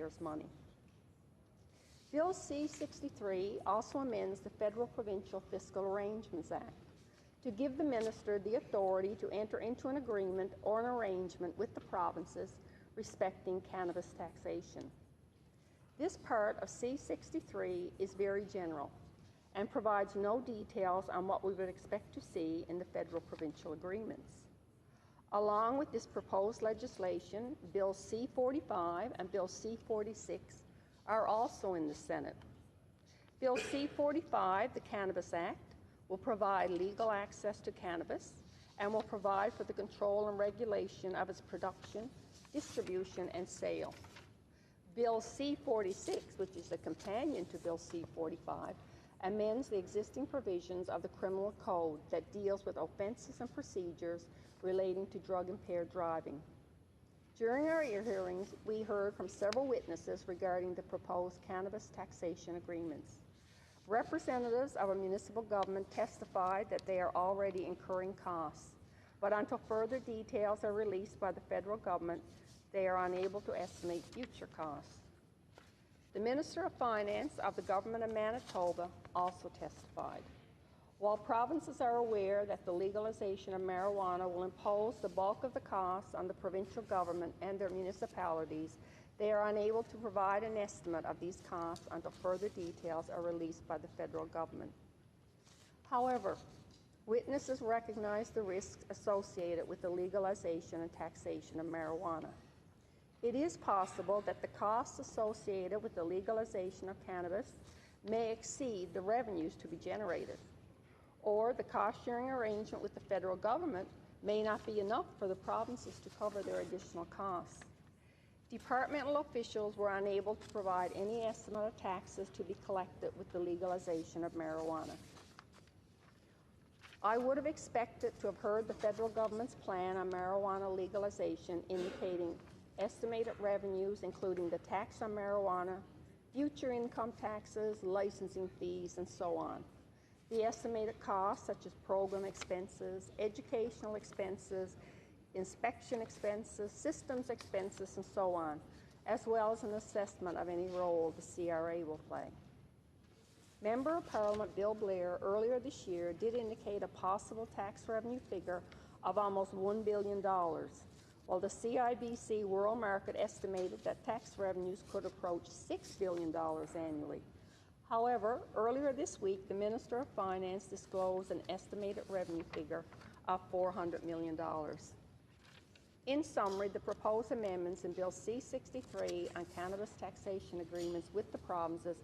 taxpayers' money. Bill C-63 also amends the Federal Provincial Fiscal Arrangements Act to give the minister the authority to enter into an agreement or an arrangement with the provinces respecting cannabis taxation. This part of C-63 is very general and provides no details on what we would expect to see in the federal-provincial agreements. Along with this proposed legislation, Bill C-45 and Bill C-46 are also in the Senate. Bill C-45, the Cannabis Act, will provide legal access to cannabis and will provide for the control and regulation of its production, distribution, and sale. Bill C-46, which is a companion to Bill C-45, amends the existing provisions of the Criminal Code that deals with offenses and procedures relating to drug-impaired driving. During our hearings, we heard from several witnesses regarding the proposed cannabis taxation agreements. Representatives of a municipal government testified that they are already incurring costs, but until further details are released by the federal government, they are unable to estimate future costs. The Minister of Finance of the Government of Manitoba also testified. While provinces are aware that the legalization of marijuana will impose the bulk of the costs on the provincial government and their municipalities, they are unable to provide an estimate of these costs until further details are released by the federal government. However, witnesses recognize the risks associated with the legalization and taxation of marijuana. It is possible that the costs associated with the legalization of cannabis may exceed the revenues to be generated, or the cost-sharing arrangement with the federal government may not be enough for the provinces to cover their additional costs. Departmental officials were unable to provide any estimate of taxes to be collected with the legalization of marijuana. I would have expected to have heard the federal government's plan on marijuana legalization indicating estimated revenues, including the tax on marijuana, future income taxes, licensing fees, and so on. The estimated costs, such as program expenses, educational expenses, inspection expenses, systems expenses, and so on, as well as an assessment of any role the CRA will play. Member of Parliament Bill Blair earlier this year did indicate a possible tax revenue figure of almost $1 billion, while the CIBC World Market estimated that tax revenues could approach $6 billion annually. However, earlier this week, the Minister of Finance disclosed an estimated revenue figure of $400 million. In summary, the proposed amendments in Bill C-63 on cannabis taxation agreements with the provinces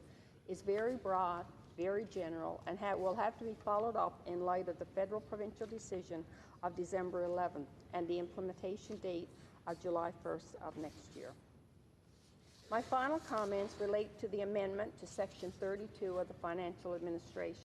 is very broad, very general, and will have to be followed up in light of the federal provincial decision of December 11th and the implementation date of July 1st of next year. My final comments relate to the amendment to Section 32 of the Financial Administration